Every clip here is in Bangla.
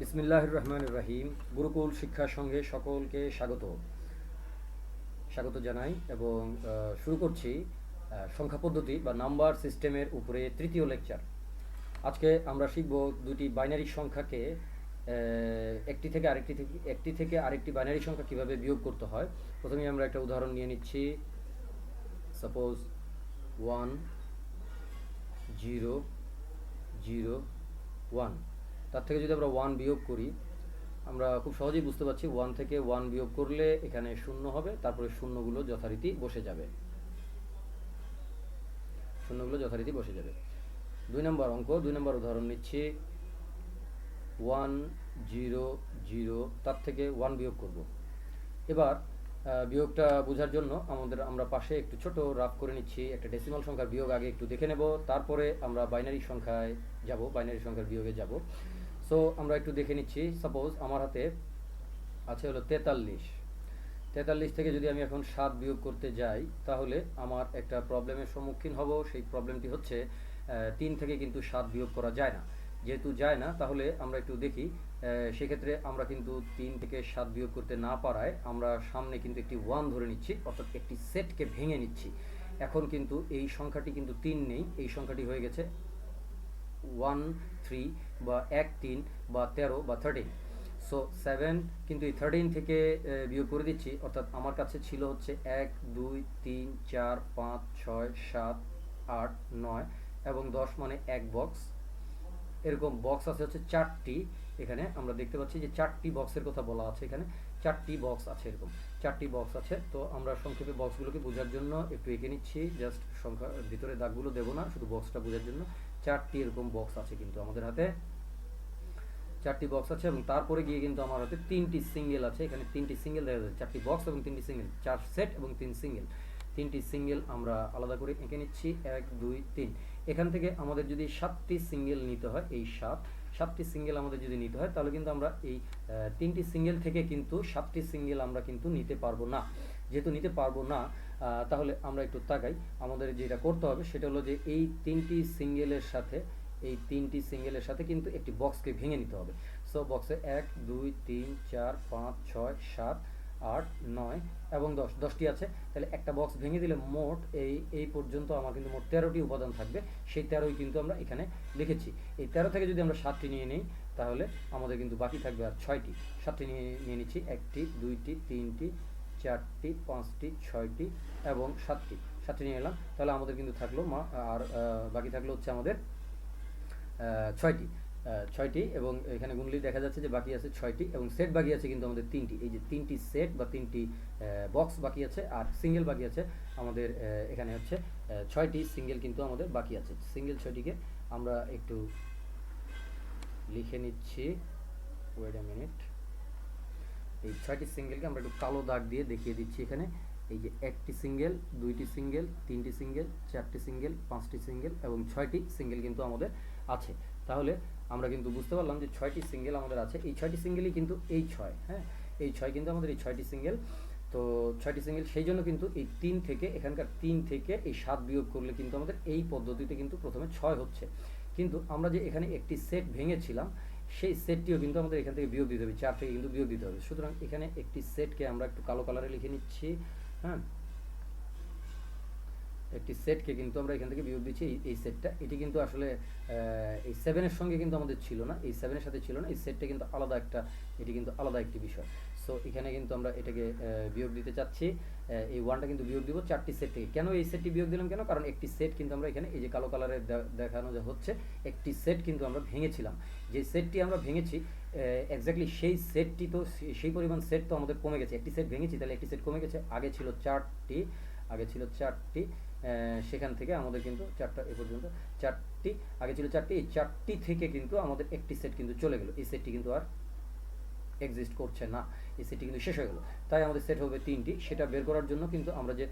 বিসমিল্লাহির রহমানির রহিম। গুরুকুল শিক্ষা সঙ্গে সকলকে স্বাগত স্বাগত জানাই এবং শুরু করছি সংখ্যা পদ্ধতি বা নাম্বার সিস্টেমের উপরে তৃতীয় লেকচার। আজকে আমরা শিখব দুটি বাইনারি সংখ্যাকে একটি থেকে আরেকটি বাইনারি সংখ্যা কিভাবে বিয়োগ করতে হয়। প্রথমেই আমরা একটা উদাহরণ নিয়ে নিচ্ছি। সাপোজ 1 0 0 1, তার থেকে যদি আমরা 1 বিয়োগ করি, আমরা খুব সহজেই বুঝতে পারছি 1 থেকে 1 বিয়োগ করলে এখানে 0 হবে, তারপরে শূন্যগুলো যথারীতি বসে যাবে। 2 নম্বর অঙ্ক, 2 নম্বর উদাহরণ নিচ্ছি। 1 0 0, তার থেকে 1 বিয়োগ করব। এবার বিয়োগটা বোঝার জন্য আমরা পাশে একটু ছোট রাফ করে নিচ্ছি। একটা ডেসিমাল সংখ্যার বিয়োগ আগে একটু দেখে নেব, তারপরে আমরা বাইনারি সংখ্যার বিয়োগে যাব। সো আমরা একটু দেখে নিচ্ছি। সাপোজ আমার হাতে আছে হলো 43 থেকে যদি আমি এখন 7 বিয়োগ করতে যাই, তাহলে আমার একটা প্রবলেমের সম্মুখীন হব। সেই প্রবলেমটি হচ্ছে 3 থেকে কিন্তু 7 বিয়োগ করা যায় না। যেহেতু যায় না, তাহলে আমরা একটু দেখি। সেক্ষেত্রে আমরা কিন্তু 3 থেকে 7 বিয়োগ করতে না পারায় আমরা সামনে কিন্তু একটি 1 ধরে নিচ্ছি, অর্থাৎ একটি সেটকে ভেঙে নিচ্ছি। এখন কিন্তু এই সংখ্যাটি কিন্তু 3 নেই, এই সংখ্যাটি হয়ে গেছে 1 3 বা 1 3 বা 13 বা 13। সো 7 কিন্তু এই 13 থেকে বিয়োগ করে দিচ্ছি, অর্থাৎ আমার কাছে ছিল হচ্ছে 1 2 3 4 5 6 7 8 9 এবং 10, মানে এক বক্স। এরকম বক্স আছে হচ্ছে 4টি। এখানে আমরা দেখতে পাচ্ছি যে 4টি বক্সের কথা বলা আছে। এখানে 4টি বক্স আছে, এরকম 4টি বক্স আছে। তো আমরা সংক্ষেপে বক্সগুলোকে বোঝার জন্য একটু এঁকে নিচ্ছি। জাস্ট সংখ্যার ভিতরে দাগগুলো দেবো না, শুধু বক্সটা বোঝার জন্য। 4টি এরকম বক্স আছে কিন্তু আমাদের হাতে, 4টি বক্স আছে। এবং তারপরে গিয়ে কিন্তু আমার হাতে 3টি সিঙ্গেল আছে। এখানে 3টি সিঙ্গেল দেখা যাচ্ছে, 4টি বক্স এবং 3টি সিঙ্গেল, 4 সেট এবং 3 সিঙ্গেল। 3টি সিঙ্গেল আমরা আলাদা করে এঁকে নিচ্ছি, 1 2 3। এখান থেকে আমাদের যদি 7টি সিঙ্গেল নিতে হয়, এই 7টি সিঙ্গেল আমাদের যদি নিতে হয়, তাহলে কিন্তু আমরা এই 3টি সিঙ্গেল থেকে কিন্তু 7টি সিঙ্গেল আমরা কিন্তু নিতে পারবো না। যেহেতু নিতে পারবো না, তাহলে আমরা একটু তাকাই। আমাদের যেটা করতে হবে সেটা হলো যে এই 3টি সিঙ্গেলের সাথে কিন্তু একটি বক্সকে ভেঙে নিতে হবে। সো বক্সে 1 2 3 4 5 6 7 8 9 এবং 10টি আছে। তাহলে একটা বক্স ভেঙে দিলে মোট এই পর্যন্ত আমার কিন্তু মোট 13টি উপাদান থাকবে। সেই 13ই কিন্তু আমরা এখানে লিখেছি। এই 13 থেকে যদি আমরা 7টি নিয়ে নিই, তাহলে আমাদের কিন্তু বাকি থাকবে আর 6টি। 7টি নিয়ে নিচ্ছি, 1টি 2টি 3টি 4টি 5টি 6টি এবং 7টি নিয়ে এলাম। তাহলে আমাদের কিন্তু থাকলো আর বাকি থাকলো হচ্ছে আমাদের 6টি এবং এখানে গুণলি দেখা যাচ্ছে যে বাকি আছে 6টি এবং সেট বাকি আছে কিন্তু আমাদের 3টি। এই যে 3টি সেট বা 3টি বক্স বাকি আছে আর সিঙ্গেল বাকি আছে আমাদের। এখানে হচ্ছে 6টি সিঙ্গেল কিন্তু আমাদের বাকি আছে। সিঙ্গেল 6টিকে আমরা একটু লিখে নিচ্ছি। Wait a minute. এই 6টি সিঙ্গেলকে আমরা একটু কালো দাগ দিয়ে দেখিয়ে দিচ্ছি। এখানে এই যে 1টি সিঙ্গেল, 2টি সিঙ্গেল, 3টি সিঙ্গেল, 4টি সিঙ্গেল, 5টি সিঙ্গেল এবং 6টি সিঙ্গেল কিন্তু আমাদের আছে। তাহলে আমরা কিন্তু বুঝতে পারলাম যে 6টি সিঙ্গেল আমাদের আছে। এই 6টি সিঙ্গেলই কিন্তু এই 6, হ্যাঁ, এই 6 কিন্তু আমাদের এই 6টি সিঙ্গেল। তো 6টি সিঙ্গেল, সেই জন্য কিন্তু এই 3 থেকে, এখানকার 3 থেকে এই 7 বিয়োগ করলে কিন্তু আমাদের এই পদ্ধতিতে কিন্তু প্রথমে 6 হচ্ছে। কিন্তু আমরা যে এখানে একটি সেট ভেঙেছিলাম, সেই সেটটিও কিন্তু আমাদের এখান থেকে বিয়োগ দিতে হবে, 4 থেকে কিন্তু বিয়োগ দিতে হবে। সুতরাং এখানে একটি সেটকে আমরা একটু কালো কালারে লিখে নিচ্ছি। হ্যাঁ, একটি সেটকে কিন্তু আমরা এখান থেকে বিয়োগ দিচ্ছি। এই সেটটা, এটি কিন্তু আসলে এই 7-এর সঙ্গে কিন্তু আমাদের ছিল না, এই 7-এর সাথে ছিল না। এই সেটটা কিন্তু এটি কিন্তু আলাদা একটি বিষয়। সো এখানে কিন্তু আমরা এটাকে বিয়োগ দিতে চাচ্ছি। এই 1টা কিন্তু বিয়োগ দিব 4টি সেট থেকে। কেন এই সেটটি বিয়োগ দিলাম, কেন? কারণ একটি সেট কিন্তু আমরা এখানে এই যে কালো কালারে দেখানো যে হচ্ছে, একটি সেট কিন্তু আমরা ভেঙেছিলাম। যে সেটটি আমরা ভেঙেছি এক্স্যাক্টলি সেই সেটটি, তো সেই পরিমাণ সেট তো আমাদের কমে গেছে। একটি সেট ভেঙেছি, তাহলে একটি সেট কমে গেছে। আগে ছিল 4টি, সেখান থেকে আমাদের কিন্তু 4টা, এ পর্যন্ত 4টি, আগে ছিল 4টি, এই 4টি থেকে কিন্তু আমাদের একটি সেট কিন্তু চলে গেল। এই সেটটি কিন্তু আর এক্সিস্ট করছে না, এই সেটটি কিন্তু শেষ হয়ে গেল। তাই আমাদের সেট হবে 3টি। সেটা বের করার জন্য কিন্তু আমরা যে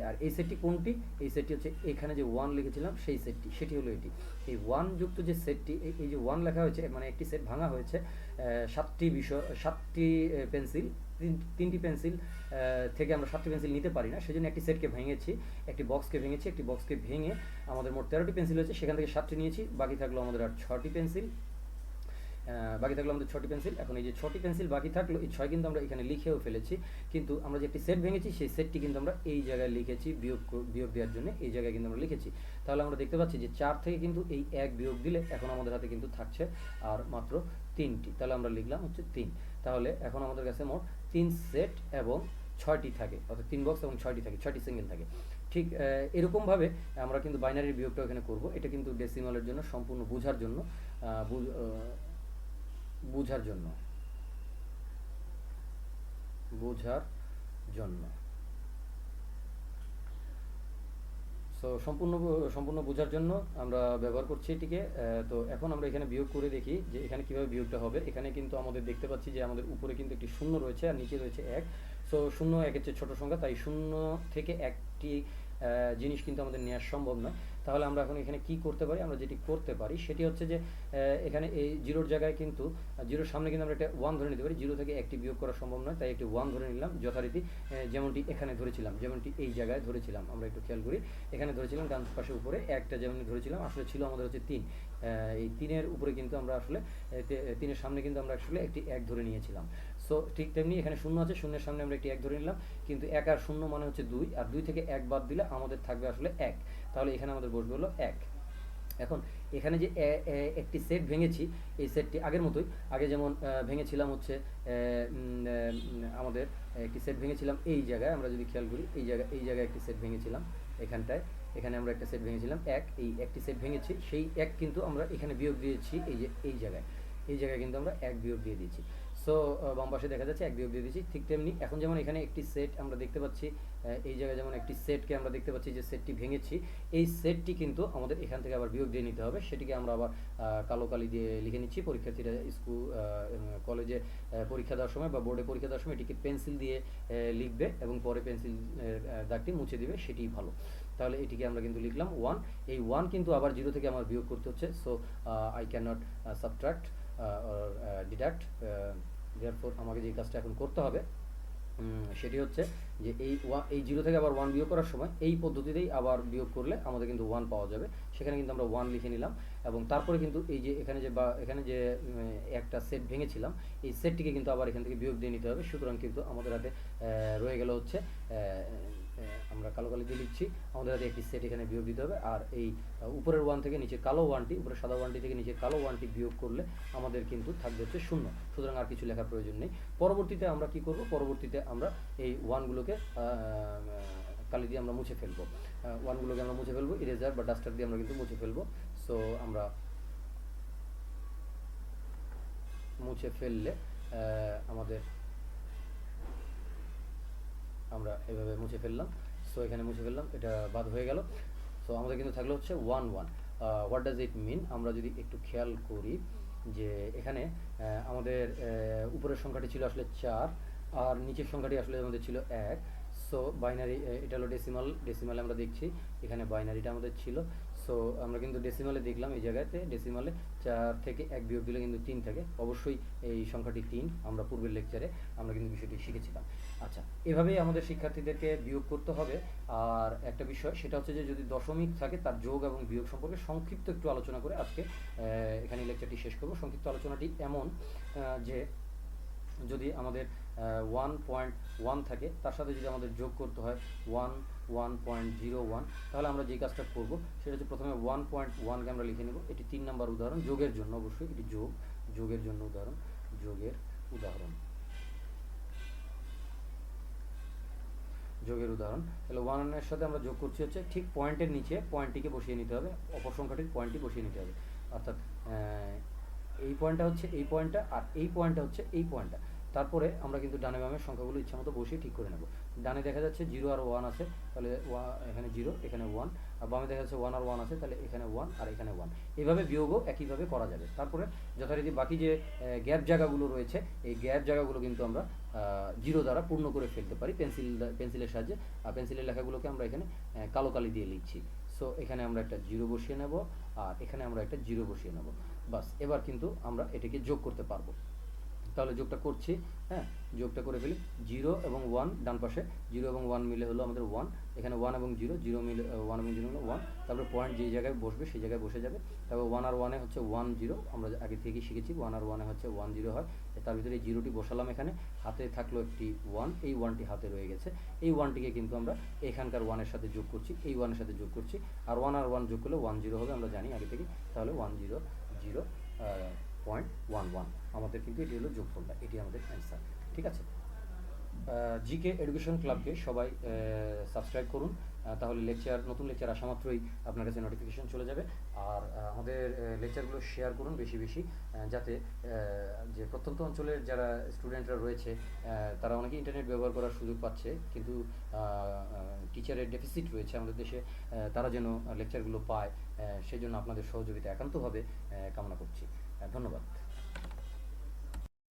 আর এই সেটটি কোনটি, এই সেটটি হচ্ছে এখানে যে 1 লিখেছিলাম সেই সেটটি, সেটি হলো এটি। এই 1 যুক্ত যে সেটটি, এই যে 1 লেখা হয়েছে, মানে একটি সেট ভাঙা হয়েছে 7টি পেন্সিল, 3টি পেন্সিল থেকে আমরা 7টি পেন্সিল নিতে পারি না, সেজন্য একটি সেটকে ভেঙেছি, একটি বক্সকে ভেঙে আমাদের মোট 13টি পেন্সিল হয়েছে। সেখান থেকে 7টি নিয়েছি, বাকি থাকলো আমাদের আর 6টি পেন্সিল। বাকি থাকলো আমাদের 6টি পেন্সিল। এখন এই যে 6টি পেন্সিল বাকি থাকলো, এই 6 কিন্তু আমরা এখানে লিখেও ফেলেছি, কিন্তু আমরা যে একটি সেট ভেঙেছি সেই সেটটি কিন্তু আমরা এই জায়গায় লিখেছি বিয়োগ দেওয়ার জন্য, এই জায়গায় কিন্তু আমরা লিখেছি। তাহলে আমরা দেখতে পাচ্ছি যে 4 থেকে কিন্তু এই 1 বিয়োগ দিলে এখন আমাদের হাতে কিন্তু থাকছে আর মাত্র 3টি। তাহলে আমরা লিখলাম হচ্ছে 3। তাহলে এখন আমাদের কাছে মোট 3 সেট এবং 6টি থাকে, অর্থাৎ 3 বক্স এবং 6টি থাকে, 6টি সিঙ্গেল থাকে। ঠিক এরকমভাবে আমরা কিন্তু বাইনারির বিয়োগটা এখানে করব। এটা কিন্তু ডেসিমালের জন্য সম্পূর্ণ বোঝার জন্য বোঝার জন্য সো সম্পূর্ণ বোঝার জন্য আমরা ব্যবহার করছি এটিকে। তো এখন আমরা এখানে বিয়োগ করে দেখি যে এখানে কিভাবে বিয়োগটা হবে। এখানে কিন্তু আমাদের দেখতে পাচ্ছি যে আমাদের উপরে কিন্তু একটি শূন্য রয়েছে আর নিচে রয়েছে 1। সো শূন্য 1-এর চেয়ে ছোট সংখ্যা, তাই শূন্য থেকে একটি জিনিস কিন্তু আমাদের নেওয়া সম্ভব নয়। তাহলে আমরা এখন এখানে কি করতে পারি, আমরা যেটি করতে পারি সেটি হচ্ছে যে এখানে এই জিরোর জায়গায় কিন্তু জিরোর সামনে কিন্তু আমরা একটা 1 ধরে নিতে পারি। জিরো থেকে একটি বিয়োগ করা সম্ভব নয়, তাই একটি 1 ধরে নিলাম যথারীতি, যেমনটি এখানে ধরেছিলাম, যেমনটি এই জায়গায় ধরেছিলাম। আমরা একটু খেয়াল করি, এখানে ধরেছিলাম ডান পাশে উপরে একটা, যেমন ধরেছিলাম আসলে ছিল আমাদের হচ্ছে 3। এই 3-এর উপরে কিন্তু আমরা আসলে 3-এর সামনে কিন্তু আমরা আসলে একটি 1 ধরে নিয়েছিলাম। সো ঠিক তেমনি এখানে শূন্য আছে, শূন্যের সামনে আমরা একটি 1 ধরে নিলাম, কিন্তু 1 আর 0 মানে হচ্ছে 2, আর 2 থেকে 1 বাদ দিলে আমাদের থাকবে আসলে 1। তাহলে এখানে আমাদের বসবে হলো 1। এখন এখানে যে একটি সেট ভেঙেছি, এই সেটটি আগের মতোই, আগে যেমন ভেঙেছিলাম হচ্ছে আমাদের একটি সেট ভেঙেছিলাম এই জায়গায়, আমরা যদি খেয়াল করি এই জায়গায় একটি সেট ভেঙেছিলাম, এখানে আমরা একটা সেট ভেঙেছিলাম 1, এই একটি সেট ভেঙেছি, সেই 1 কিন্তু আমরা এখানে বিয়োগ দিয়েছি এই জায়গায় কিন্তু আমরা 1 বিয়োগ দিয়ে দিয়েছি। সো বাম পাশে দেখা যাচ্ছে 1 বিয়োগ দিয়ে দিয়েছি। ঠিক তেমনি এখন যেমন এখানে একটি সেট আমরা দেখতে পাচ্ছি, এই জায়গায় যেমন একটি সেটকে আমরা দেখতে পাচ্ছি যে সেটটি ভেঙেছি, এই সেটটি কিন্তু আমাদের এখান থেকে আবার বিয়োগ দিয়ে নিতে হবে। সেটিকে আমরা আবার কালো কালি দিয়ে লিখে নিচ্ছি। পরীক্ষার্থীরা কলেজে পরীক্ষা দেওয়ার সময় বা বোর্ডে পরীক্ষা দেওয়ার সময় এটিকে পেন্সিল দিয়ে লিখবে এবং পরে পেন্সিল দাগটি মুছে দিবে, সেটি ভালো। তাহলে এটিকে আমরা কিন্তু লিখলাম 1। এই 1 কিন্তু আবার 0 থেকে আমার বিয়োগ করতে হচ্ছে। So I can not subtract or deduct, therefore আমাকে যে কাজটা এখন করতে হবে সেটি হচ্ছে যে এই 0 থেকে আবার 1 বিয়োগ করার সময় এই পদ্ধতিতেই আবার বিয়োগ করলে আমাদের কিন্তু 1 পাওয়া যাবে। সেখানে কিন্তু আমরা 1 লিখে নিলাম এবং তারপরে কিন্তু এই যে এখানে যে একটা সেট ভেঙেছিলাম, এই সেটটিকে কিন্তু আবার এখান থেকে বিয়োগ দিয়ে নিতে হবে। সুতরাং কিন্তু আমাদের হাতে রয়ে গেল হচ্ছে, আমরা কালো কালি দিয়ে লিখছি, আমাদের হাতে একটি সেট এখানে বিয়োগ দিতে হবে। আর এই উপরের 1 থেকে নিচের কালো 1টি, উপরের সাদা 1টি থেকে নিচের কালো 1টি বিয়োগ করলে আমাদের কিন্তু থাকবে হচ্ছে 0। সুতরাং আর কিছু লেখার প্রয়োজন নেই। পরবর্তীতে আমরা কি করব, পরবর্তীতে আমরা এই 1গুলোকে কালি দিয়ে আমরা মুছে ফেলবো, 1গুলোকে আমরা মুছে ফেলবো, ইরেজার বা ডাস্টার দিয়ে আমরা কিন্তু মুছে ফেলবো। সো আমরা মুছে ফেললে আমরা এভাবে মুছে ফেললাম। সো এখানে মুছে ফেললাম, এটা বাদ হয়ে গেল। সো আমাদের কিন্তু থাকলো হচ্ছে 1 1। হোয়াট ডাজ ইট মিন, আমরা যদি একটু খেয়াল করি যে এখানে আমাদের উপরের সংখ্যাটি ছিল আসলে 4 আর নিচের সংখ্যাটি আসলে আমাদের ছিল 1। সো বাইনারি, এটা হলো ডেসিমালে আমরা দেখছি, এখানে বাইনারিটা আমাদের ছিল। সো আমরা কিন্তু ডেসিমালে দেখলাম, এই জায়গাতে ডেসিমালে 4 থেকে 1 বিয়োগ দিলে কিন্তু 3 থাকে। অবশ্যই এই সংখ্যাটি 3, আমরা পূর্বের লেকচারে আমরা কিন্তু বিষয়টি শিখেছিলাম। আচ্ছা, এভাবেই আমাদের শিক্ষার্থীদেরকে বিয়োগ করতে হবে। আর একটা বিষয় সেটা হচ্ছে যে যদি দশমিক থাকে তার যোগ এবং বিয়োগ সম্পর্কে সংক্ষিপ্ত একটু আলোচনা করে আজকে এখানে লেকচারটি শেষ করব। সংক্ষিপ্ত আলোচনাটি এমন যে যদি আমাদের 1.1 থাকে, তার সাথে যদি আমাদের যোগ করতে হয় 1.01, তাহলে আমরা যে কাজটা করব সেটা হচ্ছে প্রথমে 1.1কে আমরা লিখে নেব। এটি 3 নম্বর উদাহরণ, যোগের জন্য, অবশ্যই এটি যোগের জন্য উদাহরণ, যোগের উদাহরণ। তাহলে 1-এর সাথে আমরা যোগ করছি হচ্ছে ঠিক পয়েন্টের নিচে পয়েন্টটিকে বসিয়ে নিতে হবে, অপর সংখ্যাটির পয়েন্টটি বসিয়ে নিতে হবে। অর্থাৎ এই পয়েন্টটা হচ্ছে এই পয়েন্টটা, আর এই পয়েন্টটা হচ্ছে এই পয়েন্টটা। তারপরে আমরা কিন্তু ডানে বামের সংখ্যাগুলো ইচ্ছা মতো বসিয়ে ঠিক করে নেব। ডানে দেখা যাচ্ছে 0 আর 1 আছে, তাহলে এখানে 0, এখানে 1, আর বামে দেখা যাচ্ছে 1 আর 1 আছে, তাহলে এখানে 1 আর এখানে 1। এইভাবে বিয়োগও একইভাবে করা যাবে। তারপরে যথারীতি বাকি যে গ্যাপ জায়গাগুলো রয়েছে, এই গ্যাপ জায়গাগুলো কিন্তু আমরা 0 দ্বারা পূর্ণ করে ফেলতে পারি পেন্সিলের সাহায্যে। আর পেন্সিলের লেখাগুলোকে আমরা এখানে কালো কালি দিয়ে লিখছি। সো এখানে আমরা একটা 0 বসিয়ে নেব আর এখানে আমরা একটা 0 বসিয়ে নেব। বাস, এবার কিন্তু আমরা এটাকে যোগ করতে পারবো। তাহলে যোগটা করছি, হ্যাঁ, যোগটা করে ফেলি। 0 এবং 1 ডান পাশে, 0 এবং 1 মিলে হলো আমাদের 1, এখানে 1 এবং 0, 0 মিলে 1 এবং 0 হলো 1, তারপরে পয়েন্ট যেই জায়গায় বসবে সেই জায়গায় বসে যাবে। তারপর 1 আর 1 হচ্ছে 1 0, আমরা আগে থেকেই শিখেছি 1 আর 1 হচ্ছে 1 0 হয়। তার ভিতরে এই জিরোটি বসালাম, এখানে হাতে থাকলো একটি 1, এই 1টি হাতে রয়ে গেছে। এই 1টিকে কিন্তু আমরা এখানকার 1 এর সাথে যোগ করছি, এই 1 এর সাথে যোগ করছি, আর 1 আর 1 যোগ করলে 1 0 হবে, আমরা জানি আগে থেকে। তাহলে 1 0 0 0.11 আমাদের কিন্তু এটি হলো যোগফলটা, এটি আমাদের অ্যান্সার। ঠিক আছে, জিকে এডুকেশন ক্লাবকে সবাই সাবস্ক্রাইব করুন, তাহলে নতুন লেকচার আসা মাত্রই আপনার কাছে নোটিফিকেশন চলে যাবে। আর আমাদের লেকচারগুলো শেয়ার করুন বেশি বেশি, যাতে যে প্রত্যন্ত অঞ্চলের যারা স্টুডেন্টরা রয়েছে তারা অনেকেই ইন্টারনেট ব্যবহার করার সুযোগ পাচ্ছে, কিন্তু টিচারের ডেফিসিট রয়েছে আমাদের দেশে, তারা যেন লেকচারগুলো পায়, সেই জন্য আপনাদের সহযোগিতা একান্তভাবে কামনা করছি। ধন্যবাদ।